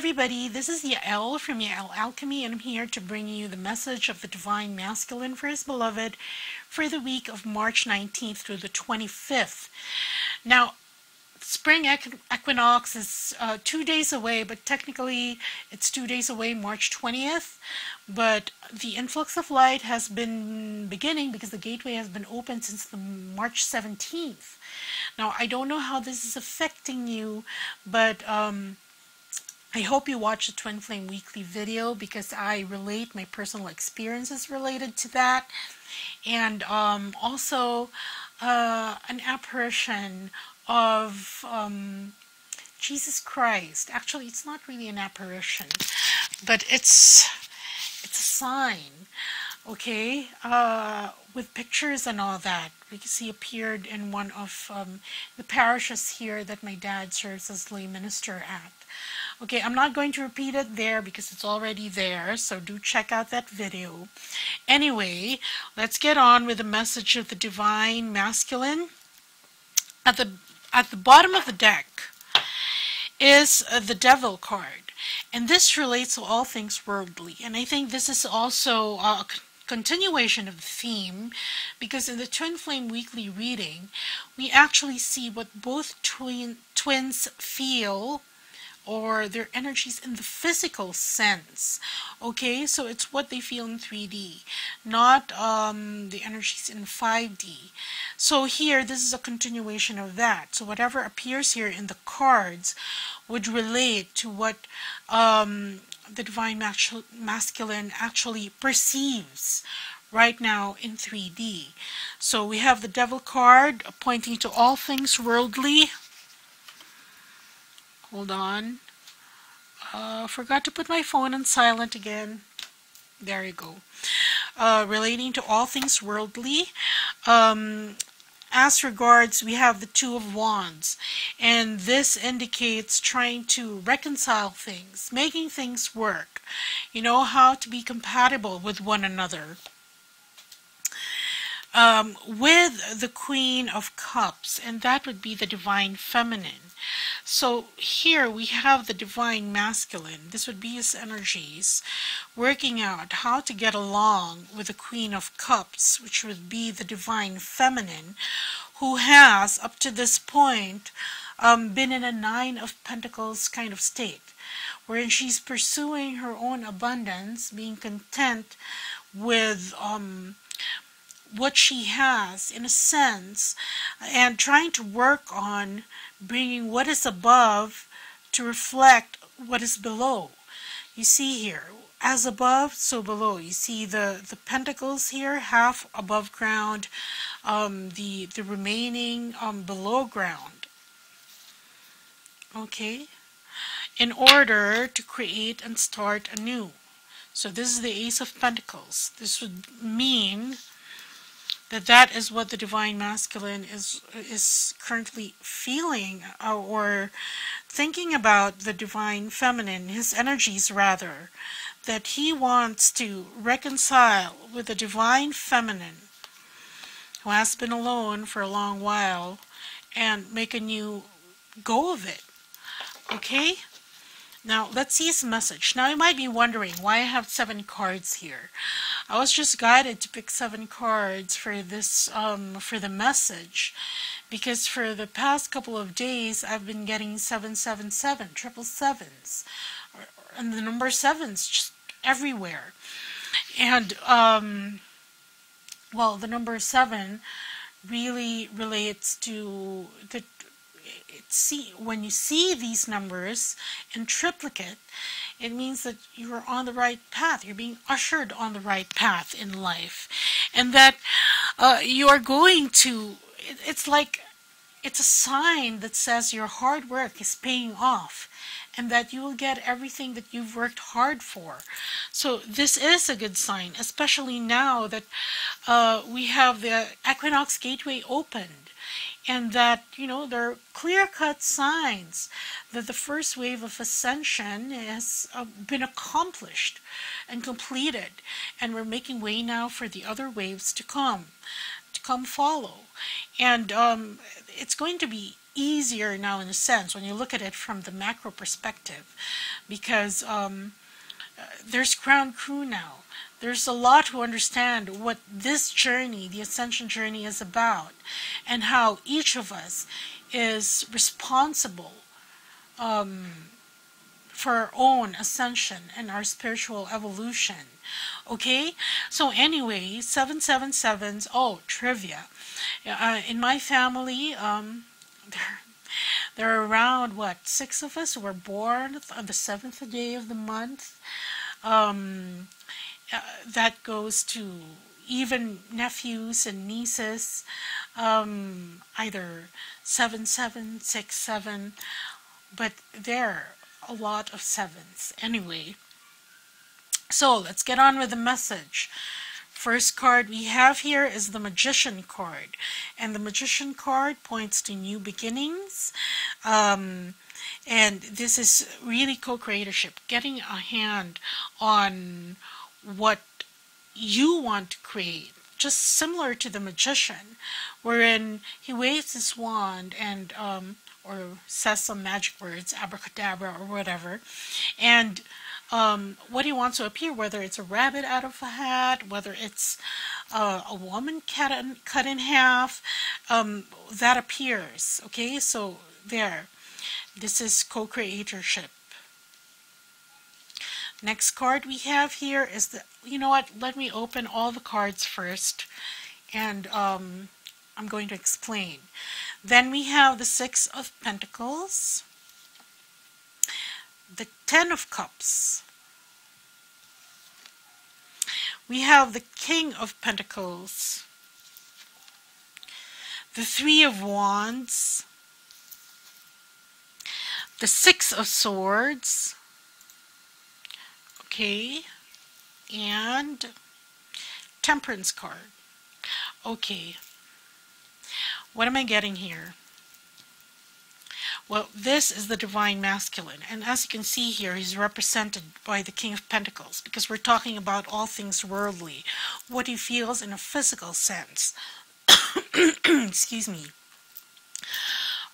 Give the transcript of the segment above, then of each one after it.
everybody, this is Yael from Yael Alchemy, and I'm here to bring you the message of the Divine Masculine for his beloved for the week of March 19th through the 25th. Now, Spring Equinox is 2 days away, but technically it's 2 days away, March 20th. But the influx of light has been beginning because the gateway has been open since the March 17th. Now, I don't know how this is affecting you, but I hope you watch the Twin Flame Weekly video because I relate my personal experiences related to that. And also an apparition of Jesus Christ. Actually, it's not really an apparition, but it's a sign, okay, with pictures and all that. Because he appeared in one of the parishes here that my dad serves as lay minister at. Okay, I'm not going to repeat it there because it's already there, so do check out that video. Anyway, let's get on with the message of the Divine Masculine. At the bottom of the deck is the Devil card, and this relates to all things worldly. And I think this is also a continuation of the theme, because in the Twin Flame Weekly reading, we actually see what both twins feel, or their energies in the physical sense. Okay, so it's what they feel in 3D, not the energies in 5D. So here, this is a continuation of that. So whatever appears here in the cards would relate to what the Divine Masculine actually perceives right now in 3D. So we have the Devil card pointing to all things worldly. Hold on. Forgot to put my phone on silent again. There you go. Relating to all things worldly. As regards, we have the Two of Wands. And this indicates trying to reconcile things, making things work. You know, how to be compatible with one another. With the Queen of Cups, and that would be the Divine Feminine. So here we have the Divine Masculine. This would be his energies, working out how to get along with the Queen of Cups, which would be the Divine Feminine, who has, up to this point, been in a Nine of Pentacles kind of state, wherein she's pursuing her own abundance, being content with what she has, in a sense, and trying to work on bringing what is above to reflect what is below. You see here, as above, so below. You see the pentacles here, half above ground, the remaining below ground. Okay, in order to create and start anew. So this is the Ace of Pentacles. This would mean that is what the Divine Masculine is currently feeling or thinking about the Divine Feminine, his energies rather, that he wants to reconcile with the Divine Feminine, who has been alone for a long while, and make a new go of it. Okay? Now, let's see his message. Now, you might be wondering why I have 7 cards here. I was just guided to pick 7 cards for this, for the message, because for the past couple of days, I've been getting 777, triple sevens, and the number 7's just everywhere. And, well, the number 7 really relates to the when you see these numbers in triplicate, it means that you're on the right path. You're being ushered on the right path in life. And that you are going to, it's like, it's a sign that says your hard work is paying off, and that you will get everything that you've worked hard for. So this is a good sign, especially now that we have the Equinox Gateway opened. And that, you know, there are clear-cut signs that the first wave of ascension has been accomplished and completed. And we're making way now for the other waves to come, to come follow. And it's going to be easier now, in a sense, when you look at it from the macro perspective, because there's ground crew now. There's a lot to understand what this journey, the ascension journey, is about, and how each of us is responsible for our own ascension and our spiritual evolution. Okay, so anyway, 777s. Oh, trivia. In my family, there are around, what, 6 of us who were born on the 7th day of the month. That goes to even nephews and nieces, either 7-7, 6-7, but there are a lot of 7s. Anyway, so let's get on with the message. First card we have here is the Magician card, and the Magician card points to new beginnings, and this is really co-creatorship, getting a hand on what you want to create, just similar to the Magician, wherein he waves his wand and or says some magic words, abracadabra or whatever, and what he wants to appear, whether it's a rabbit out of a hat, whether it's a woman cut in half, that appears. Okay, so there, this is co-creatorship. Next card we have here is the, you know what, let me open all the cards first, and I'm going to explain. Then we have the 6 of Pentacles, the 10 of Cups, we have the King of Pentacles, the 3 of Wands, the 6 of Swords, okay, and Temperance card. Okay, what am I getting here? Well, this is the Divine Masculine, and as you can see here, he's represented by the King of Pentacles, because we're talking about all things worldly, what he feels in a physical sense. Excuse me.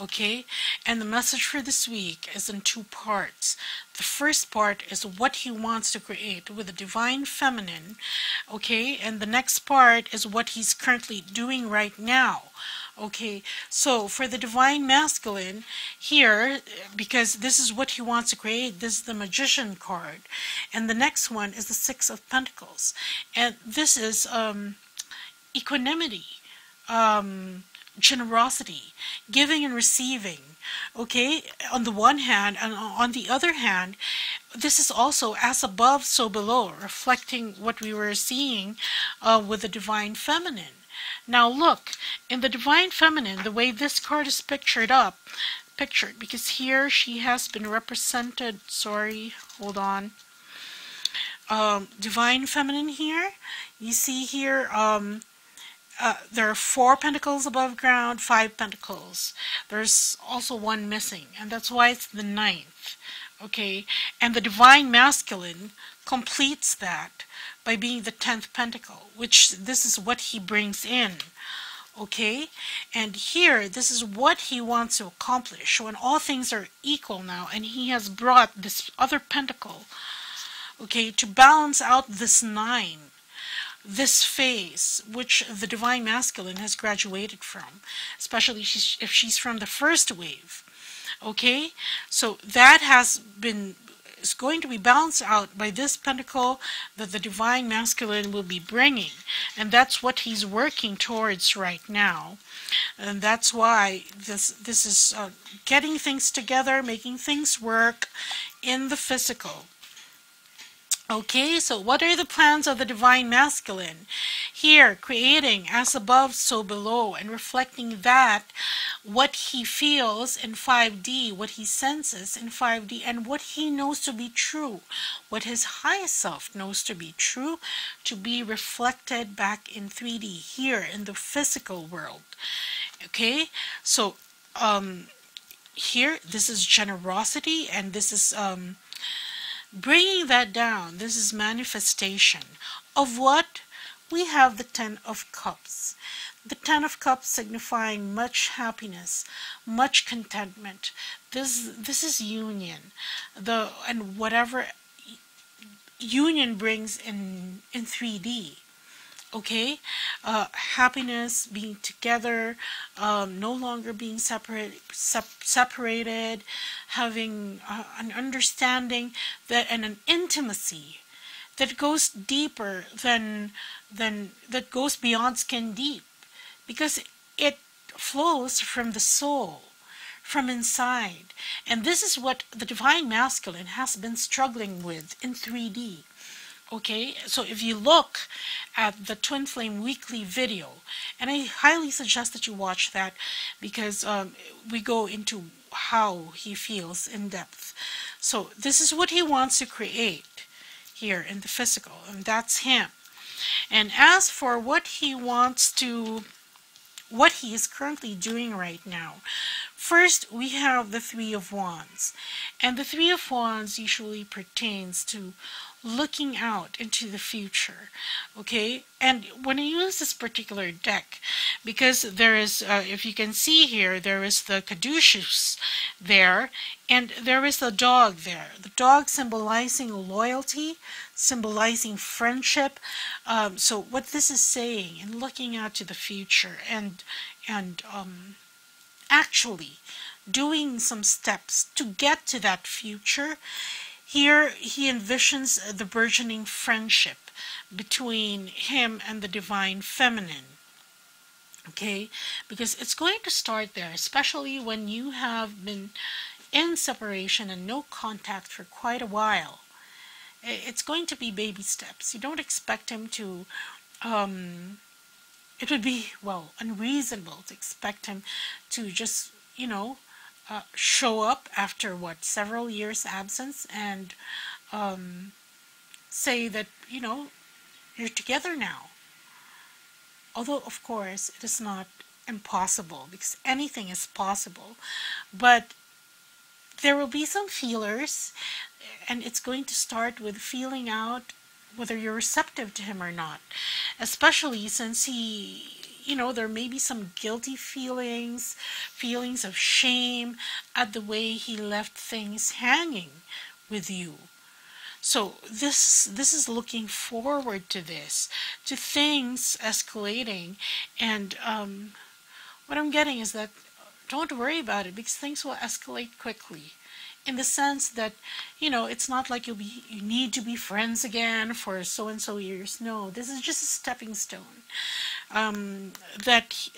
Okay, and the message for this week is in 2 parts. The first part is what he wants to create with the Divine Feminine, okay, and the next part is what he's currently doing right now. Okay, so for the Divine Masculine here, because this is what he wants to create, this is the Magician card, and the next one is the 6 of Pentacles, and this is equanimity, generosity, giving and receiving, okay, on the one hand, and on the other hand, this is also as above, so below, reflecting what we were seeing with the Divine Feminine. Now look, in the Divine Feminine, the way this card is pictured, because here she has been represented, sorry, hold on, Divine Feminine here, you see here, there are 4 pentacles above ground, 5 pentacles. There's also 1 missing, and that's why it's the 9th. Okay, and the Divine Masculine completes that by being the 10th pentacle, which this is what he brings in. Okay, and here this is what he wants to accomplish when all things are equal now, and he has brought this other pentacle, okay, to balance out this 9. This phase, which the Divine Masculine has graduated from, especially if she's from the first wave. Okay, so that is going to be balanced out by this pentacle that the Divine Masculine will be bringing, and that's what he's working towards right now, and that's why this is getting things together, making things work in the physical. Okay, so what are the plans of the Divine Masculine? Here, creating as above, so below, and reflecting that, what he feels in 5D, what he senses in 5D, and what he knows to be true, what his highest self knows to be true, to be reflected back in 3D, here in the physical world. Okay, so here, this is generosity, and this is bringing that down. This is manifestation of what we have, the 10 of Cups. The Ten of Cups signifying much happiness, much contentment. This is union. And whatever union brings in 3D. Okay, happiness, being together, no longer being separated, having an understanding that and an intimacy that goes deeper than that goes beyond skin deep, because it flows from the soul, from inside. And this is what the Divine Masculine has been struggling with in 3D. Okay, so if you look at the Twin Flame Weekly video, and I highly suggest that you watch that, because we go into how he feels in depth. So this is what he wants to create here in the physical, and that's him. And as for what he is currently doing right now, first we have the Three of Wands, and the Three of Wands usually pertains to looking out into the future. Okay, and when I use this particular deck, because there is if you can see here, there is the caduceus there, and there is the dog there, the dog symbolizing loyalty, symbolizing friendship. So what this is saying, and looking out to the future, and actually doing some steps to get to that future. Here he envisions the burgeoning friendship between him and the Divine Feminine. Okay, because it's going to start there, especially when you have been in separation and no contact for quite a while. It's going to be baby steps. You don't expect him to, it would be, well, unreasonable to expect him to just, show up after several years absence and say that you're together now. Although of course it is not impossible, because anything is possible, but there will be some feelers, and it's going to start with feeling out whether you're receptive to him or not, especially since there may be some guilty feelings of shame at the way he left things hanging with you. So this is looking forward to to things escalating, and what I'm getting is that don't worry about it, because things will escalate quickly. In the sense that, it's not like you need to be friends again for so and so years. No, this is just a stepping stone. That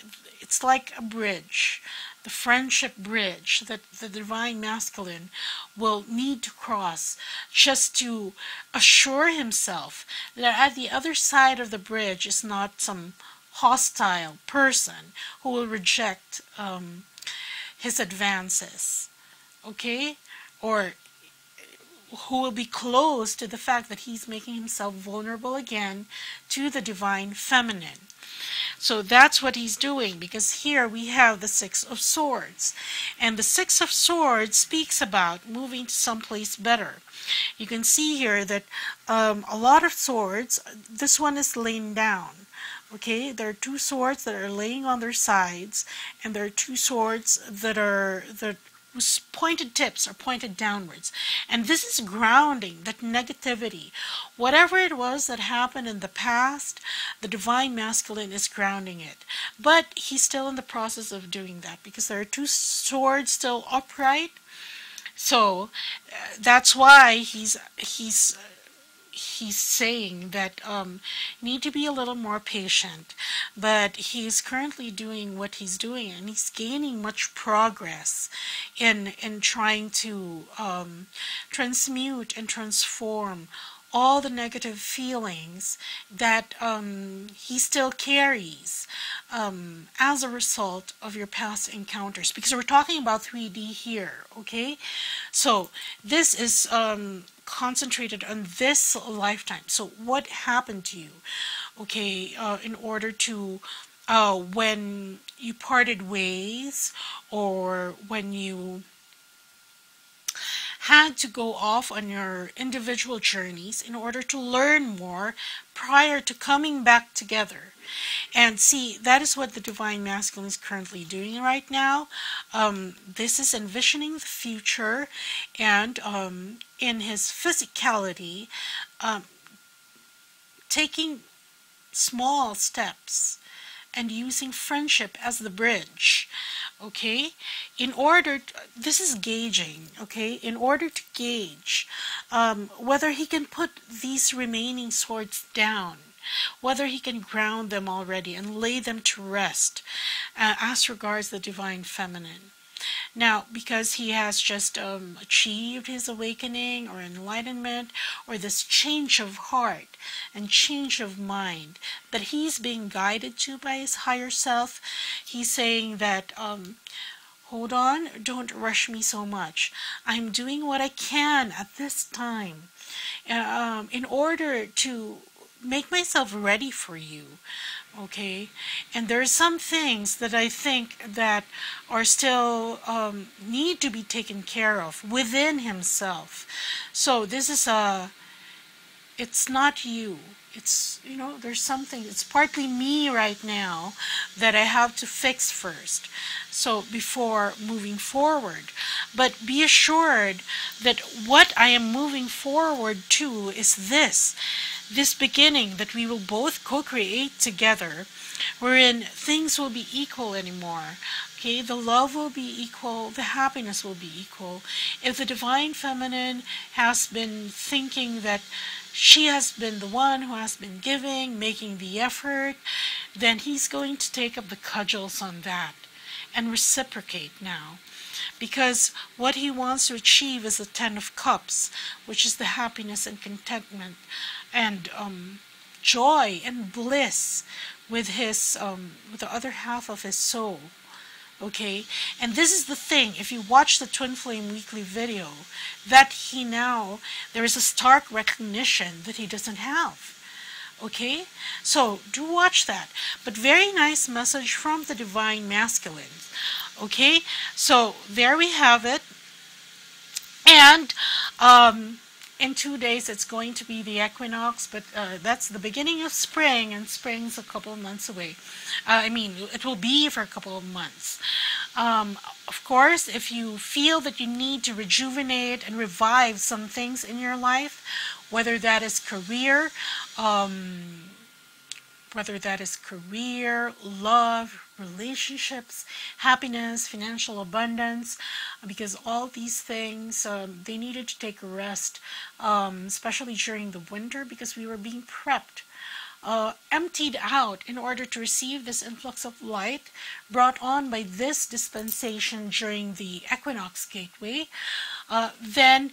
it's like a bridge, the friendship bridge that the Divine Masculine will need to cross, just to assure himself that at the other side of the bridge is not some hostile person who will reject his advances. Okay? Or who will be close to the fact that he's making himself vulnerable again to the Divine Feminine. So that's what he's doing, because here we have the Six of Swords. And the Six of Swords speaks about moving to someplace better. You can see here that a lot of swords, this one is laying down. Okay, there are two swords that are laying on their sides, and there are two swords whose pointed tips are pointed downwards. And this is grounding that negativity. Whatever it was that happened in the past, the Divine Masculine is grounding it. But he's still in the process of doing that, because there are two swords still upright. So that's why he's saying that you need to be a little more patient. But he's currently doing what he's doing, and he's gaining much progress in trying to transmute and transform all the negative feelings that he still carries as a result of your past encounters, because we're talking about 3D here. Okay, so this is concentrated on this lifetime. So what happened to you, okay, in order to when you parted ways, or when you had to go off on your individual journeys in order to learn more prior to coming back together. And see, that is what the Divine Masculine is currently doing right now. This is envisioning the future, and in his physicality, taking small steps and using friendship as the bridge. Okay, this is gauging, okay, in order to gauge whether he can put these remaining swords down, whether he can ground them already and lay them to rest as regards the Divine Feminine. Now, because he has just achieved his awakening or enlightenment, or this change of heart and change of mind that he's being guided to by his higher self, he's saying that, hold on, don't rush me so much. I'm doing what I can at this time in order to make myself ready for you. Okay, and there are some things that I think that are still need to be taken care of within himself. So this is it's not you. It's, you know, there's something, it's partly me right now that I have to fix first, so before moving forward. But be assured that what I am moving forward to is this beginning that we will both co-create together, wherein things will be equal anymore. Okay, the love will be equal, the happiness will be equal. If the Divine Feminine has been thinking that she has been the one who has been giving, making the effort, then he's going to take up the cudgels on that and reciprocate now. Because what he wants to achieve is the Ten of Cups, which is the happiness and contentment and joy and bliss with his with the other half of his soul. Okay, and this is the thing, if you watch the Twin Flame weekly video, that there is a stark recognition that he doesn't have. Okay, so do watch that. But very nice message from the Divine Masculine. Okay, so there we have it. And in 2 days it's going to be the equinox, but that's the beginning of spring, and spring's a couple of months away. I mean, it will be for a couple of months. Of course, if you feel that you need to rejuvenate and revive some things in your life, whether that is career, love, relationships, happiness, financial abundance, because all these things, they needed to take a rest, especially during the winter, because we were being prepped, emptied out in order to receive this influx of light brought on by this dispensation during the equinox gateway. Then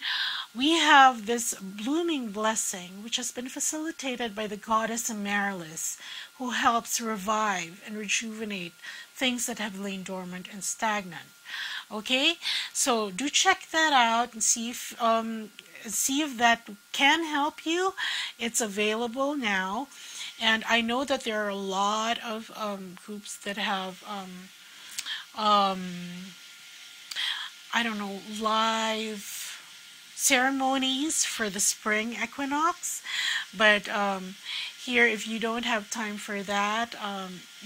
we have this blooming blessing, which has been facilitated by the goddess Amaryllis, who helps revive and rejuvenate things that have lain dormant and stagnant. Okay, so do check that out and see if that can help you. It's available now, and I know that there are a lot of groups that have I don't know, live ceremonies for the spring equinox, but here, if you don't have time for that,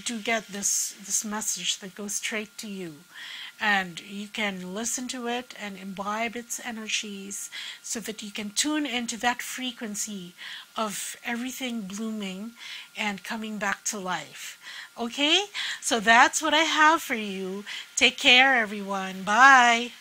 do get this message that goes straight to you, and you can listen to it and imbibe its energies so that you can tune into that frequency of everything blooming and coming back to life. Okay, so that's what I have for you. Take care, everyone. Bye.